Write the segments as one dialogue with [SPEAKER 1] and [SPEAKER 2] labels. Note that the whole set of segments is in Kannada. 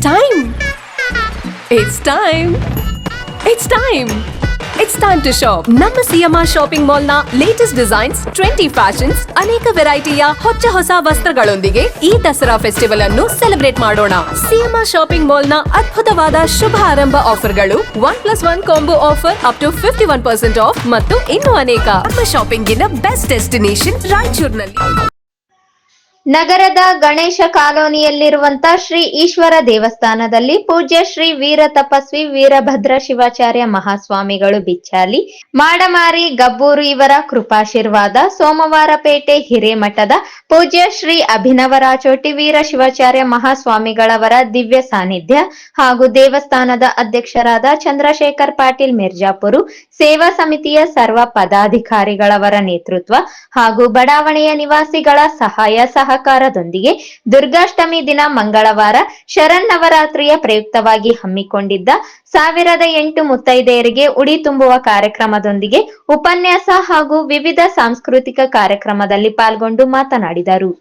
[SPEAKER 1] time. It's time. It's time. It's time to shop. ನಮ್ಮ ಸಿಎಂಆರ್ ಶಾಪಿಂಗ್ ಮಾಲ್ ನ ಲೇಟೆಸ್ಟ್ ಡಿಸೈನ್ಸ್, ಟ್ರೆಂಡಿ ಫ್ಯಾಷನ್ಸ್, ಅನೇಕ ವೆರೈಟಿಯ ಹೊಸ ವಸ್ತ್ರಗಳೊಂದಿಗೆ ಈ ದಸರಾ ಫೆಸ್ಟಿವಲ್ ಅನ್ನು ಸೆಲೆಬ್ರೇಟ್ ಮಾಡೋಣ. ಸಿಎಂಆರ್ ಶಾಪಿಂಗ್ ಮಾಲ್ ನ ಅದ್ಭುತವಾದ ಶುಭ ಆರಂಭ ಆಫರ್ಗಳು, 1+1 combo offer up to 51% off ಮತ್ತು ಇನ್ನೂ ಅನೇಕ. ನಮ್ಮ ಶಾಪಿಂಗಿನ ಬೆಸ್ಟ್ ಡೆಸ್ಟಿನೇಷನ್ ರಾಯಚೂರಿನಲ್ಲಿ.
[SPEAKER 2] ನಗರದ ಗಣೇಶ ಕಾಲೋನಿಯಲ್ಲಿರುವಂತ ಶ್ರೀ ಈಶ್ವರ ದೇವಸ್ಥಾನದಲ್ಲಿ ಪೂಜ್ಯ ಶ್ರೀ ವೀರ ತಪಸ್ವಿ ವೀರಭದ್ರ ಶಿವಾಚಾರ್ಯ ಮಹಾಸ್ವಾಮಿಗಳು ಬಿಚ್ಚಾಲಿ, ಮಾಡಮಾರಿ ಗಬ್ಬೂರು ಇವರ ಕೃಪಾಶೀರ್ವಾದ, ಸೋಮವಾರಪೇಟೆ ಹಿರೇಮಠದ ಪೂಜ್ಯ ಶ್ರೀ ಅಭಿನವ ರಾಚೋಟಿ ವೀರ ಶಿವಾಚಾರ್ಯ ಮಹಾಸ್ವಾಮಿಗಳವರ ದಿವ್ಯ ಸಾನ್ನಿಧ್ಯ ಹಾಗೂ ದೇವಸ್ಥಾನದ ಅಧ್ಯಕ್ಷರಾದ ಚಂದ್ರಶೇಖರ್ ಪಾಟೀಲ್ ಮಿರ್ಜಾಪುರು, ಸೇವಾ ಸಮಿತಿಯ ಸರ್ವ ಪದಾಧಿಕಾರಿಗಳವರ ನೇತೃತ್ವ ಹಾಗೂ ಬಡಾವಣೆಯ ನಿವಾಸಿಗಳ ಸಹಾಯ ಸಹಕಾರದೊಂದಿಗೆ ದುರ್ಗಾಷ್ಟಮಿ ದಿನ ಮಂಗಳವಾರ ಶರನ್ನವರಾತ್ರಿಯ ಪ್ರಯುಕ್ತವಾಗಿ ಹಮ್ಮಿಕೊಂಡಿದ್ದ 1008 ಮುತ್ತೈದೆಯರಿಗೆ ಉಡಿ ತುಂಬುವ ಕಾರ್ಯಕ್ರಮದೊಂದಿಗೆ ಉಪನ್ಯಾಸ ಹಾಗೂ ವಿವಿಧ ಸಾಂಸ್ಕೃತಿಕ ಕಾರ್ಯಕ್ರಮದಲ್ಲಿ ಪಾಲ್ಗೊಂಡು ಮಾತನಾಡಿದರು.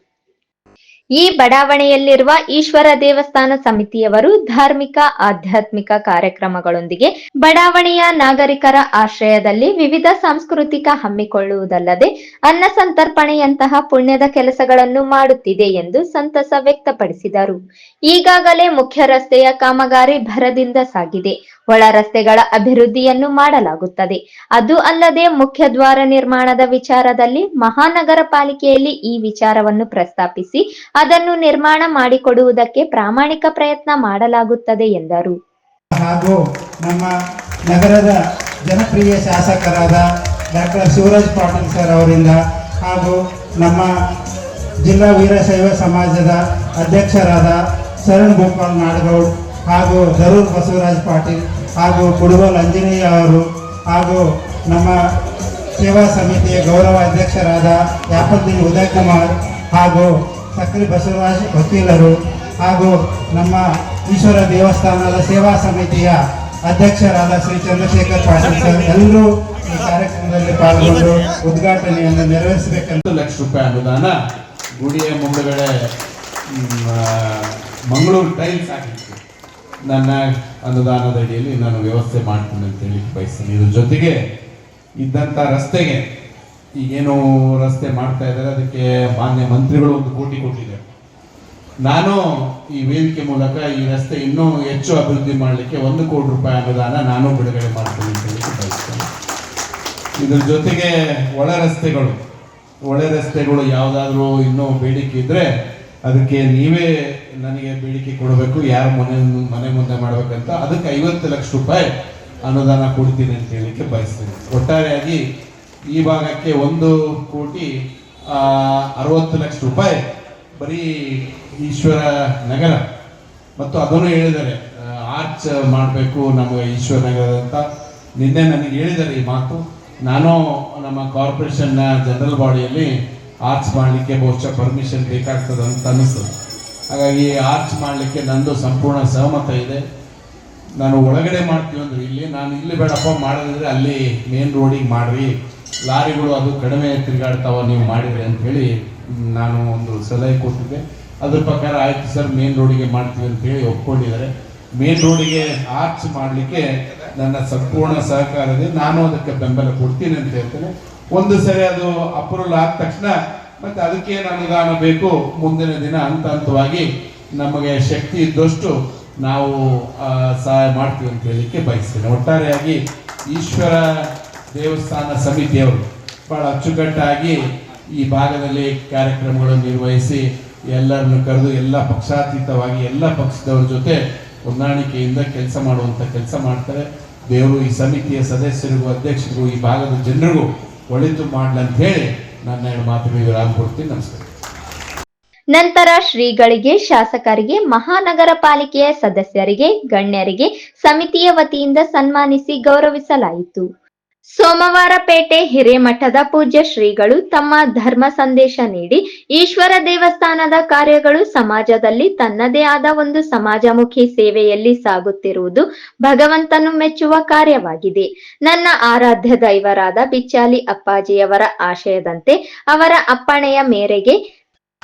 [SPEAKER 2] ಈ ಬಡಾವಣೆಯಲ್ಲಿರುವ ಈಶ್ವರ ದೇವಸ್ಥಾನ ಸಮಿತಿಯವರು ಧಾರ್ಮಿಕ ಆಧ್ಯಾತ್ಮಿಕ ಕಾರ್ಯಕ್ರಮಗಳೊಂದಿಗೆ ಬಡಾವಣೆಯ ನಾಗರಿಕರ ಆಶ್ರಯದಲ್ಲಿ ವಿವಿಧ ಸಾಂಸ್ಕೃತಿಕ ಹಮ್ಮಿಕೊಳ್ಳುವುದಲ್ಲದೆ ಅನ್ನ ಸಂತರ್ಪಣೆಯಂತಹ ಪುಣ್ಯದ ಕೆಲಸಗಳನ್ನು ಮಾಡುತ್ತಿದೆ ಎಂದು ಸಂತಸ ವ್ಯಕ್ತಪಡಿಸಿದರು. ಈಗಾಗಲೇ ಮುಖ್ಯ ರಸ್ತೆಯ ಕಾಮಗಾರಿ ಭರದಿಂದ ಸಾಗಿದೆ. ಒಳ ರಸ್ತೆಗಳ ಅಭಿವೃದ್ಧಿಯನ್ನು ಮಾಡಲಾಗುತ್ತದೆ. ಅದು ಅಲ್ಲದೆ ಮುಖ್ಯ ದ್ವಾರ ನಿರ್ಮಾಣದ ವಿಚಾರದಲ್ಲಿ ಮಹಾನಗರ ಪಾಲಿಕೆಯಲ್ಲಿ ಈ ವಿಚಾರವನ್ನು ಪ್ರಸ್ತಾಪಿಸಿ ಅದನ್ನು ನಿರ್ಮಾಣ ಮಾಡಿಕೊಡುವುದಕ್ಕೆ ಪ್ರಾಮಾಣಿಕ ಪ್ರಯತ್ನ ಮಾಡಲಾಗುತ್ತದೆ ಎಂದರು.
[SPEAKER 3] ಹಾಗೂ ನಮ್ಮ ನಗರದ ಜನಪ್ರಿಯ ಶಾಸಕರಾದ ಡಾಕ್ಟರ್ ಶಿವರಾಜ್ ಪಾಟೀಲ್ ಸರ್ ಅವರಿಂದ ಹಾಗೂ ನಮ್ಮ ಜಿಲ್ಲಾ ವೀರಶೈವ ಸಮಾಜದ ಅಧ್ಯಕ್ಷರಾದ ಶರಣ್ ಗೋಪಾಲ್ ನಾಡಗೌಡ್ ಹಾಗೂ ಧರೂರ್ ಬಸವರಾಜ್ ಪಾಟೀಲ್ ಹಾಗೂ ಕುಡುವಲ್ ಅಂಜನೇಯ ಅವರು ಹಾಗೂ ನಮ್ಮ ಸೇವಾ ಸಮಿತಿಯ ಗೌರವ ಅಧ್ಯಕ್ಷರಾದ ಯಾಪಲ್ದಿನ್ ಉದಯ್ ಕುಮಾರ್ ಹಾಗೂ ಸಕ್ರಿ ಬಸವರಾಜ್ ವಕೀಲರು ಹಾಗೂ ನಮ್ಮ ಈಶ್ವರ ದೇವಸ್ಥಾನದ ಸೇವಾ ಸಮಿತಿಯ ಅಧ್ಯಕ್ಷರಾದ ಶ್ರೀ ಚಂದ್ರಶೇಖರ್ ಪಾಟೀಲ್ ಸರ್ ಎಲ್ಲರೂ ಈ ಕಾರ್ಯಕ್ರಮದಲ್ಲಿ ಪಾಲ್ಗೊಂಡು ಉದ್ಘಾಟನೆಯನ್ನು ನೆರವೇರಿಸಬೇಕಂತ.
[SPEAKER 4] 1 ಲಕ್ಷ ರೂಪಾಯಿ ಅನುದಾನ ಗುಡಿಯ ಮುಂದುಗಡೆ ಮಂಗಳೂರು ಟೈಲ್ಸ್ ಹಾಕಲಿಕ್ಕೆ ನನ್ನ ಅನುದಾನದ ಅಡಿಯಲ್ಲಿ ನಾನು ವ್ಯವಸ್ಥೆ ಮಾಡ್ತೀನಿ ಅಂತ ಹೇಳಿ ಬಯಸ್ತೀನಿ. ಇದ್ರ ಜೊತೆಗೆ ಇದ್ದಂಥ ರಸ್ತೆಗೆ ಈಗೇನು ರಸ್ತೆ ಮಾಡ್ತಾ ಇದ್ದಾರೆ ಅದಕ್ಕೆ ಮಾನ್ಯ ಮಂತ್ರಿಗಳು 1 ಕೋಟಿ ಕೊಟ್ಟಿದ್ದಾರೆ. ನಾನು ಈ ವೇದಿಕೆ ಮೂಲಕ ಈ ರಸ್ತೆ ಇನ್ನೂ ಹೆಚ್ಚು ಅಭಿವೃದ್ಧಿ ಮಾಡಲಿಕ್ಕೆ 1 ಕೋಟಿ ರೂಪಾಯಿ ಅನುದಾನ ನಾನು ಬಿಡುಗಡೆ ಮಾಡ್ತೀನಿ ಅಂತ ಹೇಳಿ ಬಯಸ್ತೇನೆ. ಇದ್ರ ಜೊತೆಗೆ ಒಳ ರಸ್ತೆಗಳು ಯಾವುದಾದ್ರೂ ಇನ್ನೂ ಬೇಡಿಕೆ ಇದ್ರೆ ಅದಕ್ಕೆ ನೀವೇ ನನಗೆ ಬೇಡಿಕೆ ಕೊಡಬೇಕು, ಯಾರು ಮನೆ ಮುಂದೆ ಮಾಡ್ಬೇಕಂತ. ಅದಕ್ಕೆ 50 ಲಕ್ಷ ರೂಪಾಯಿ ಅನುದಾನ ಕೊಡ್ತೀನಿ ಅಂತ ಹೇಳಲಿಕ್ಕೆ ಬಯಸ್ತೇನೆ. ಒಟ್ಟಾರೆಯಾಗಿ ಈ ಭಾಗಕ್ಕೆ 1 ಕೋಟಿ 60 ಲಕ್ಷ ರೂಪಾಯಿ ಬರೀ ಈಶ್ವರ ನಗರ ಮತ್ತು ಅದನ್ನು ಹೇಳಿದ್ದಾರೆ ಆರ್ಚ್ ಮಾಡಬೇಕು ನಮಗೆ ಈಶ್ವರ ನಗರ ಅಂತ. ನಿನ್ನೆ ನನಗೆ ಹೇಳಿದ್ದಾರೆ ಈ ಮಾತು. ನಾನು ನಮ್ಮ ಕಾರ್ಪೊರೇಷನ್ನ ಜನರಲ್ ಬಾಡಿಯಲ್ಲಿ ಆರ್ಚ್ ಮಾಡಲಿಕ್ಕೆ ಬಹುಶಃ ಪರ್ಮಿಷನ್ ಬೇಕಾಗ್ತದೆ ಅಂತ ಅನ್ನಿಸ್ತದೆ. ಹಾಗಾಗಿ ಆರ್ಚ್ ಮಾಡಲಿಕ್ಕೆ ನಂದು ಸಂಪೂರ್ಣ ಸಹಮತ ಇದೆ. ನಾನು ಒಳಗಡೆ ಮಾಡ್ತೀವಿ ಅಂದ್ರೆ ಇಲ್ಲಿ ಬೇಡಪ್ಪ ಮಾಡೋದಿದ್ರೆ ಅಲ್ಲಿ ಮೇನ್ ರೋಡಿಗೆ ಮಾಡ್ರಿ, ಲಾರಿಗಳು ಅದು ಕಡಿಮೆ ತಿರುಗಾಡ್ತಾವ ನೀವು ಮಾಡಿದ್ರಿ ಅಂತ ಹೇಳಿ ನಾನು ಒಂದು ಸಲಹೆ ಕೊಟ್ಟಿದ್ದೆ. ಅದ್ರ ಪ್ರಕಾರ ಆಯ್ತು ಸರ್ ಮೇನ್ ರೋಡಿಗೆ ಮಾಡ್ತೀವಿ ಅಂತ ಹೇಳಿ ಒಪ್ಕೊಂಡಿದ್ದಾರೆ. ಮೇನ್ ರೋಡಿಗೆ ಆರ್ಚ್ ಮಾಡಲಿಕ್ಕೆ ನನ್ನ ಸಂಪೂರ್ಣ ಸಹಕಾರ ಇದೆ. ನಾನು ಅದಕ್ಕೆ ಬೆಂಬಲ ಕೊಡ್ತೀನಿ ಅಂತ ಹೇಳ್ತೇನೆ. ಒಂದು ಸರಿ ಅದು ಅಪ್ರೂವಲ್ ಆದ ತಕ್ಷಣ ಮತ್ತೆ ಅದಕ್ಕೇನು ಅನುದಾನ ಬೇಕು ಮುಂದಿನ ದಿನ ಹಂತವಾಗಿ ನಮಗೆ ಶಕ್ತಿ ಇದ್ದಷ್ಟು ನಾವು ಸಹಾಯ ಮಾಡ್ತೀವಿ ಅಂತ ಹೇಳಲಿಕ್ಕೆ ಬಯಸ್ತೇನೆ. ಒಟ್ಟಾರೆಯಾಗಿ ಈಶ್ವರ ದೇವಸ್ಥಾನ ಸಮಿತಿಯವರು ಬಹಳ ಅಚ್ಚುಕಟ್ಟಾಗಿ ಈ ಭಾಗದಲ್ಲಿ ಕಾರ್ಯಕ್ರಮಗಳನ್ನು ನಿರ್ವಹಿಸಿ ಎಲ್ಲರನ್ನು ಕರೆದು ಎಲ್ಲ ಪಕ್ಷಾತೀತವಾಗಿ ಎಲ್ಲ ಪಕ್ಷದವ್ರ ಜೊತೆ ಹೊಂದಾಣಿಕೆಯಿಂದ ಕೆಲಸ ಮಾಡುವಂಥ ಕೆಲಸ ಮಾಡ್ತಾರೆ. ದೇವರು ಈ ಸಮಿತಿಯ ಸದಸ್ಯರಿಗೂ ಅಧ್ಯಕ್ಷರಿಗೂ ಈ ಭಾಗದ ಜನರಿಗೂ ಒಳಿತು ಮಾಡ್ಲಂತ ಹೇಳಿ ನನ್ನ 2 ಮಾತುಗಳಿಗೆ ವಿರಾಮ ಕೊಡ್ತೀನಿ. ನಮಸ್ಕಾರ.
[SPEAKER 2] ನಂತರ ಶ್ರೀಗಳಿಗೆ, ಶಾಸಕರಿಗೆ, ಮಹಾನಗರ ಪಾಲಿಕೆಯ ಸದಸ್ಯರಿಗೆ, ಗಣ್ಯರಿಗೆ ಸಮಿತಿಯ ವತಿಯಿಂದ ಸನ್ಮಾನಿಸಿ ಗೌರವಿಸಲಾಯಿತು. ಸೋಮವಾರಪೇಟೆ ಹಿರೇಮಠದ ಪೂಜ್ಯ ಶ್ರೀಗಳು ತಮ್ಮ ಧರ್ಮ ಸಂದೇಶ ನೀಡಿ ಈಶ್ವರ ದೇವಸ್ಥಾನದ ಕಾರ್ಯಗಳು ಸಮಾಜದಲ್ಲಿ ತನ್ನದೇ ಆದ ಒಂದು ಸಮಾಜಮುಖಿ ಸೇವೆಯಲ್ಲಿ ಸಾಗುತ್ತಿರುವುದು ಭಗವಂತನು ಮೆಚ್ಚುವ ಕಾರ್ಯವಾಗಿದೆ. ನನ್ನ ಆರಾಧ್ಯ ದೈವರಾದ ಬಿಚ್ಚಾಲಿ ಅಪ್ಪಾಜಿಯವರ ಆಶಯದಂತೆ ಅವರ ಅಪ್ಪಣೆಯ ಮೇರೆಗೆ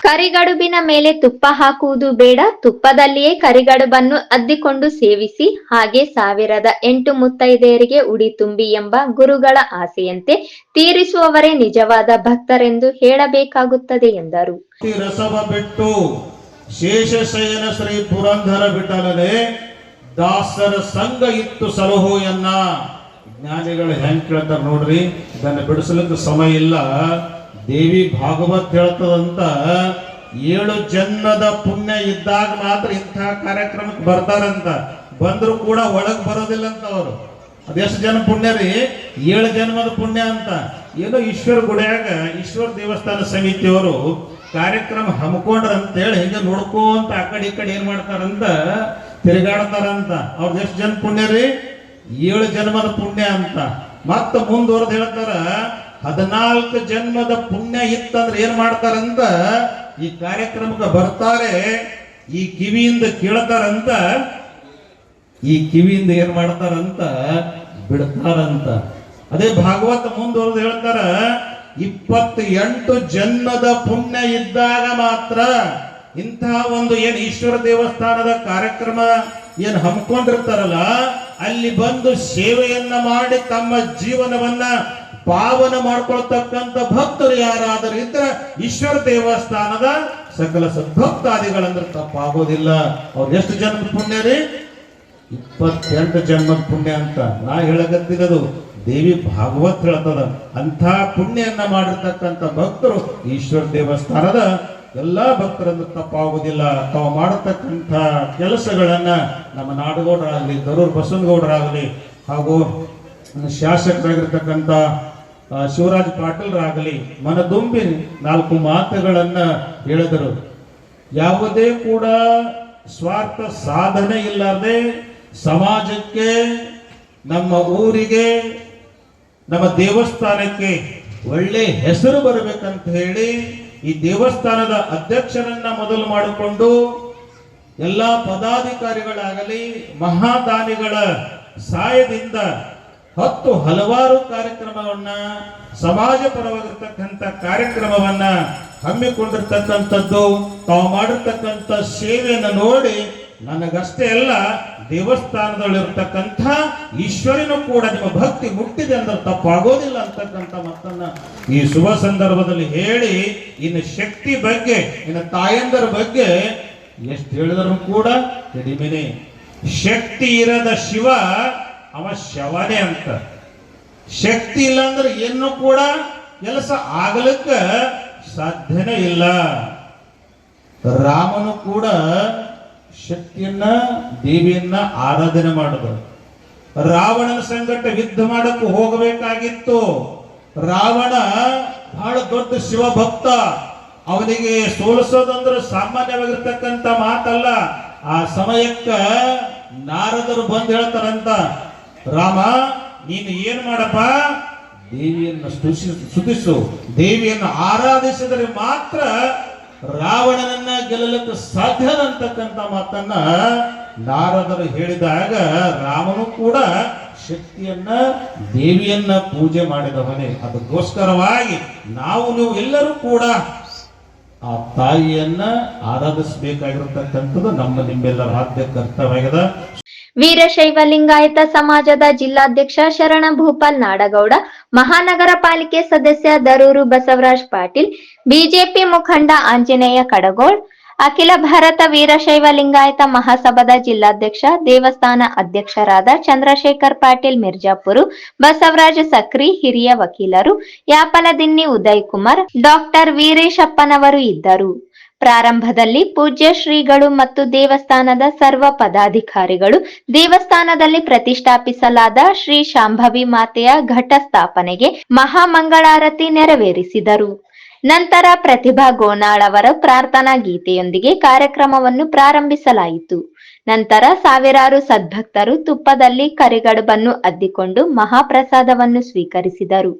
[SPEAKER 2] ಕರಿಗಡುಬಿನ ಮೇಲೆ ತುಪ್ಪ ಹಾಕುವುದು ಬೇಡ, ತುಪ್ಪದಲ್ಲಿಯೇ ಕರಿಗಡುಬನ್ನು ಅದ್ದಿಕೊಂಡು ಸೇವಿಸಿ, ಹಾಗೆ 1008 ಮುತ್ತೈದೆಯರಿಗೆ ಉಡಿ ತುಂಬಿ ಎಂಬ ಗುರುಗಳ ಆಸೆಯಂತೆ ತೀರಿಸುವವರೇ ನಿಜವಾದ ಭಕ್ತರೆಂದು ಹೇಳಬೇಕಾಗುತ್ತದೆ ಎಂದರು.
[SPEAKER 5] ರಸವ ಬಿಟ್ಟು ಶೇಷಶಯನ ಶ್ರೀ ಪುರಂದರ ಬಿಟ್ಟಲನೆ ದಾಸರ ಸಂಘ ಇತ್ತು ಸಲಹೋ ಎನ್ನ. ಜ್ಞಾನಿಗಳು ಹೆಂಗ್ ಕೇಳ್ತಾರ ನೋಡ್ರಿ, ಇದನ್ನು ಬಿಡಿಸಲಿಕ್ಕೆ ಸಮಯ ಇಲ್ಲ. ದೇವಿ ಭಾಗವತ್ ಹೇಳ್ತದಂತ 7 ಜನ್ಮದ ಪುಣ್ಯ ಇದ್ದಾಗ ಮಾತ್ರ ಇಂಥ ಕಾರ್ಯಕ್ರಮಕ್ಕೆ ಬರ್ತಾರಂತ. ಬಂದ್ರು ಕೂಡ ಒಳಗ್ ಬರೋದಿಲ್ಲ ಅಂತ ಅವರು. ಅದೆಷ್ಟು ಜನ ಪುಣ್ಯ ರೀ? 7 ಜನ್ಮದ ಪುಣ್ಯ ಅಂತ. ಏನೋ ಈಶ್ವರ ಗುಡಿಯಾಗ ಈಶ್ವರ ದೇವಸ್ಥಾನ ಸಮಿತಿಯವರು ಕಾರ್ಯಕ್ರಮ ಹಮ್ಮಿಕೊಂಡ್ರ ಅಂತೇಳಿ ಹಿಂಗೆ ನೋಡ್ಕೊಂತ ಆ ಕಡೆ ಈ ಕಡೆ ಏನ್ ಮಾಡ್ತಾರಂತ ತಿರುಗಾಡ್ತಾರಂತ. ಅವ್ರದ್ದು ಎಷ್ಟು ಜನ ಪುಣ್ಯ ರೀ? 7 ಜನ್ಮದ ಪುಣ್ಯ ಅಂತ. ಮತ್ತ ಮುಂದುವರೆದು ಹೇಳ್ತಾರ 14 ಜನ್ಮದ ಪುಣ್ಯ ಇತ್ತಂದ್ರೆ ಏನ್ ಮಾಡ್ತಾರಂತ, ಈ ಕಾರ್ಯಕ್ರಮಕ್ಕೆ ಬರ್ತಾರೆ, ಈ ಕಿವಿಯಿಂದ ಕೇಳ್ತಾರಂತ, ಈ ಕಿವಿಯಿಂದ ಏನ್ ಮಾಡ್ತಾರಂತ ಬಿಡ್ತಾರಂತ. ಅದೇ ಭಾಗವತ ಮುಂದುವರೆದು ಹೇಳ್ತಾರ 28 ಜನ್ಮದ ಪುಣ್ಯ ಇದ್ದಾಗ ಮಾತ್ರ ಇಂತಹ ಒಂದು ಏನ್ ಈಶ್ವರ ದೇವಸ್ಥಾನದ ಕಾರ್ಯಕ್ರಮ ಏನ್ ಹಮ್ಮಿಕೊಂಡಿರ್ತಾರಲ್ಲ, ಅಲ್ಲಿ ಬಂದು ಸೇವೆಯನ್ನ ಮಾಡಿ ತಮ್ಮ ಜೀವನವನ್ನ ಪಾವನ ಮಾಡ್ಕೊಳ್ತಕ್ಕಂಥ ಭಕ್ತರು ಯಾರಾದರೂ ಇದ್ರೆ ಈಶ್ವರ ದೇವಸ್ಥಾನದ ಸಕಲ ಸದ್ಭಕ್ತಾದಿಗಳಂದ್ರೆ ತಪ್ಪಾಗೋದಿಲ್ಲ. ಅವ್ರು ಎಷ್ಟು ಜನ್ಮದ ಪುಣ್ಯ ರೀ? 28 ಜನ್ಮದ ಪುಣ್ಯ ಅಂತ ನಾ ಹೇಳಕತ್ತಿರೋದು. ದೇವಿ ಭಾಗವತ್ ಹೇಳ್ತದ. ಅಂಥ ಪುಣ್ಯನ್ನ ಮಾಡಿರ್ತಕ್ಕಂಥ ಭಕ್ತರು ಈಶ್ವರ ದೇವಸ್ಥಾನದ ಎಲ್ಲಾ ಭಕ್ತರನ್ನು ತಪ್ಪಾಗುವುದಿಲ್ಲ. ತಾವು ಮಾಡತಕ್ಕಂಥ ಕೆಲಸಗಳನ್ನ ನಮ್ಮ ನಾಡಗೌಡರಾಗಲಿ, ದರೂರ್ ಬಸವನಗೌಡರಾಗಲಿ, ಹಾಗೂ ಶಾಸಕರಾಗಿರ್ತಕ್ಕಂಥ ಶಿವರಾಜ್ ಪಾಟೀಲ್ರಾಗಲಿ ಮನದುಂಬಿ 4 ಮಾತುಗಳನ್ನ ಹೇಳಿದರು. ಯಾವುದೇ ಕೂಡ ಸ್ವಾರ್ಥ ಸಾಧನೆ ಇಲ್ಲದೆ ಸಮಾಜಕ್ಕೆ, ನಮ್ಮ ಊರಿಗೆ, ನಮ್ಮ ದೇವಸ್ಥಾನಕ್ಕೆ ಒಳ್ಳೆ ಹೆಸರು ಬರಬೇಕಂತ ಹೇಳಿ ಈ ದೇವಸ್ಥಾನದ ಅಧ್ಯಕ್ಷರನ್ನ ಮೊದಲು ಮಾಡಿಕೊಂಡು ಎಲ್ಲಾ ಪದಾಧಿಕಾರಿಗಳಾಗಲಿ ಮಹಾದಾನಿಗಳ ಸಹಾಯದಿಂದ ಹಲವಾರು ಕಾರ್ಯಕ್ರಮವನ್ನ, ಸಮಾಜ ಪರವಾಗಿರ್ತಕ್ಕಂಥ ಕಾರ್ಯಕ್ರಮವನ್ನ ಹಮ್ಮಿಕೊಂಡಿರ್ತಕ್ಕಂಥದ್ದು. ತಾವು ಮಾಡಿರ್ತಕ್ಕಂಥ ಸೇವೆಯನ್ನು ನೋಡಿ ನನಗಷ್ಟೇ ಅಲ್ಲ, ದೇವಸ್ಥಾನದಲ್ಲಿರ್ತಕ್ಕಂಥ ಈಶ್ವರನು ಕೂಡ ನಿಮ್ಮ ಭಕ್ತಿ ಮುಟ್ಟಿದೆ ಅಂದ್ರೆ ತಪ್ಪಾಗೋದಿಲ್ಲ ಅಂತಕ್ಕಂಥ ಮಾತನ್ನ ಈ ಶುಭ ಸಂದರ್ಭದಲ್ಲಿ ಹೇಳಿ, ಇನ್ನು ಶಕ್ತಿ ಬಗ್ಗೆ, ಇನ್ನು ತಾಯಂದರ ಬಗ್ಗೆ ಎಷ್ಟು ಹೇಳಿದ್ರು ಕೂಡ ಕಡಿಮೆನೆ. ಶಕ್ತಿ ಇರದ ಶಿವ ಅವ ಶವನೇ ಅಂತ. ಶಕ್ತಿ ಇಲ್ಲ ಅಂದ್ರೆ ಏನು ಕೂಡ ಕೆಲಸ ಆಗಲಿಕ್ಕ ಸಾಧ್ಯನೇ ಇಲ್ಲ. ರಾಮನು ಕೂಡ ಶಕ್ತಿಯನ್ನ, ದೇವಿಯನ್ನ ಆರಾಧನೆ ಮಾಡಿದ್ರು. ರಾವಣನ ಸಂಗಟ ಯುದ್ಧ ಮಾಡಕ್ಕೆ ಹೋಗಬೇಕಾಗಿತ್ತು. ರಾವಣ ಬಹಳ ದೊಡ್ಡ ಶಿವಭಕ್ತ. ಅವನಿಗೆ ಸೋಲಿಸೋದಂದ್ರೆ ಸಾಮಾನ್ಯವಾಗಿರ್ತಕ್ಕಂಥ ಮಾತಲ್ಲ. ಆ ಸಮಯಕ್ಕ ನಾರದರು ಬಂದು ಹೇಳ್ತಾರಂತ, ರಾಮ ನೀನು ಏನ್ ಮಾಡಪ್ಪ, ದೇವಿಯನ್ನು ಸ್ತುತಿಸು, ದೇವಿಯನ್ನು ಆರಾಧಿಸಿದರೆ ಮಾತ್ರ ರಾವಣನನ್ನ ಗೆಲ್ಲಲಿಕ್ಕೆ ಸಾಧ್ಯ ಅಂತಕ್ಕಂಥ ಮಾತನ್ನ ನಾರದರು ಹೇಳಿದಾಗ, ರಾಮನು ಕೂಡ ಶಕ್ತಿಯನ್ನ, ದೇವಿಯನ್ನ ಪೂಜೆ ಮಾಡಿದವನೇ. ಅದಕ್ಕೋಸ್ಕರವಾಗಿ ನೀವು ಎಲ್ಲರೂ ಕೂಡ ಆ ತಾಯಿಯನ್ನ ಆರಾಧಿಸಬೇಕಾಗಿರತಕ್ಕಂಥದ್ದು ನಿಮ್ಮೆಲ್ಲರ ಆದ್ಯ ಕರ್ತವ್ಯದ.
[SPEAKER 2] ವೀರಶೈವ ಲಿಂಗಾಯತ ಸಮಾಜದ ಜಿಲ್ಲಾಧ್ಯಕ್ಷ ಶರಣ ಭೂಪಾಲ್ ನಾಡಗೌಡ, ಮಹಾನಗರ ಪಾಲಿಕೆ ಸದಸ್ಯ ದರೂರು ಬಸವರಾಜ್ ಪಾಟೀಲ್, ಬಿಜೆಪಿ ಮುಖಂಡ ಆಂಜನೇಯ ಕಡಗೋಳ್, ಅಖಿಲ ಭಾರತ ವೀರಶೈವ ಲಿಂಗಾಯತ ಮಹಾಸಭಾದ ಜಿಲ್ಲಾಧ್ಯಕ್ಷ, ದೇವಸ್ಥಾನ ಅಧ್ಯಕ್ಷರಾದ ಚಂದ್ರಶೇಖರ್ ಪಾಟೀಲ್ ಮಿರ್ಜಾಪುರ, ಬಸವರಾಜ್ ಸಕ್ರಿ, ಹಿರಿಯ ವಕೀಲರು ಯಾಪಲದಿನ್ನಿ ಉದಯ್ ಕುಮಾರ್, ಡಾಕ್ಟರ್ ವೀರೇಶಪ್ಪನವರು ಇದ್ದರು. ಪ್ರಾರಂಭದಲ್ಲಿ ಪೂಜ್ಯ ಶ್ರೀಗಳು ಮತ್ತು ದೇವಸ್ಥಾನದ ಸರ್ವ ಪದಾಧಿಕಾರಿಗಳು ದೇವಸ್ಥಾನದಲ್ಲಿ ಪ್ರತಿಷ್ಠಾಪಿಸಲಾದ ಶ್ರೀ ಶಾಂಭವಿ ಮಾತೆಯ ಘಟ ಸ್ಥಾಪನೆಗೆ ಮಹಾಮಂಗಳಾರತಿ ನೆರವೇರಿಸಿದರು. ನಂತರ ಪ್ರತಿಭಾ ಗೋನಾಳ್ ಅವರ ಪ್ರಾರ್ಥನಾ ಗೀತೆಯೊಂದಿಗೆ ಕಾರ್ಯಕ್ರಮವನ್ನು ಪ್ರಾರಂಭಿಸಲಾಯಿತು. ನಂತರ ಸಾವಿರಾರು ಸದ್ಭಕ್ತರು ತುಪ್ಪದಲ್ಲಿ ಕರಿಗಡುಬನ್ನು ಅದ್ದಿಕೊಂಡು ಮಹಾಪ್ರಸಾದವನ್ನು ಸ್ವೀಕರಿಸಿದರು.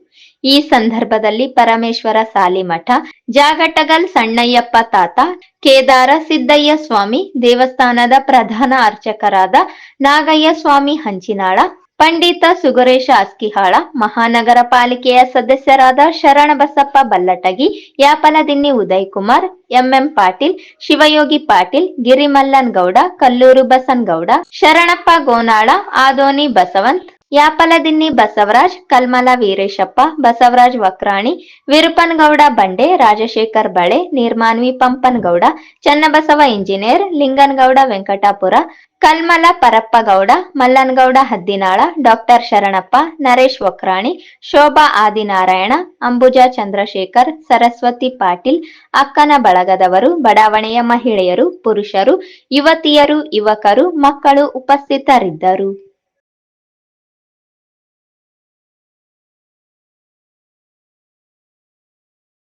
[SPEAKER 2] ಈ ಸಂದರ್ಭದಲ್ಲಿ ಪರಮೇಶ್ವರ ಸಾಲಿಮಠ, ಜಾಗಟಗಲ್ ಸಣ್ಣಯ್ಯಪ್ಪ ತಾತ, ಕೇದಾರ ಸಿದ್ದಯ್ಯ ಸ್ವಾಮಿ, ದೇವಸ್ಥಾನದ ಪ್ರಧಾನ ಅರ್ಚಕರಾದ ನಾಗಯ್ಯ ಸ್ವಾಮಿ ಹಂಚಿನಾಳ, ಪಂಡಿತ ಸುಗರೇಶ ಅಸ್ಕಿಹಾಳ, ಮಹಾನಗರ ಪಾಲಿಕೆಯ ಸದಸ್ಯರಾದ ಶರಣಬಸಪ್ಪ ಬಲ್ಲಟಗಿ, ಯಾಪಲದಿನ್ನಿ ಉದಯ್ ಕುಮಾರ್, ಎಂಎಂ ಪಾಟೀಲ್, ಶಿವಯೋಗಿ ಪಾಟೀಲ್, ಗಿರಿಮಲ್ಲನ್ ಗೌಡ, ಕಲ್ಲೂರು ಬಸನಗೌಡ, ಶರಣಪ್ಪ ಗೋನಾಳ, ಆದೋನಿ ಬಸವಂತ್, ಯಾಪಲದಿನ್ನಿ ಬಸವರಾಜ್, ಕಲ್ಮಲ ವೀರೇಶಪ್ಪ, ಬಸವರಾಜ್ ವಕ್ರಾಣಿ, ವಿರುಪನಗೌಡ ಬಂಡೆ, ರಾಜಶೇಖರ್ ಬಳೆ, ನೀರ್ಮಾನ್ವಿ ಪಂಪನಗೌಡ, ಚನ್ನಬಸವ ಇಂಜಿನಿಯರ್, ಲಿಂಗನಗೌಡ ವೆಂಕಟಾಪುರ, ಕಲ್ಮಲ ಪರಪ್ಪಗೌಡ, ಮಲ್ಲನಗೌಡ ಹದ್ದಿನಾಳ, ಡಾಕ್ಟರ್ ಶರಣಪ್ಪ, ನರೇಶ್ ವಕ್ರಾಣಿ, ಶೋಭಾ ಆದಿನಾರಾಯಣ, ಅಂಬುಜಾ ಚಂದ್ರಶೇಖರ್, ಸರಸ್ವತಿ ಪಾಟೀಲ್, ಅಕ್ಕನ ಬಳಗದವರು, ಬಡಾವಣೆಯ ಮಹಿಳೆಯರು, ಪುರುಷರು, ಯುವತಿಯರು, ಯುವಕರು, ಮಕ್ಕಳು ಉಪಸ್ಥಿತರಿದ್ದರು.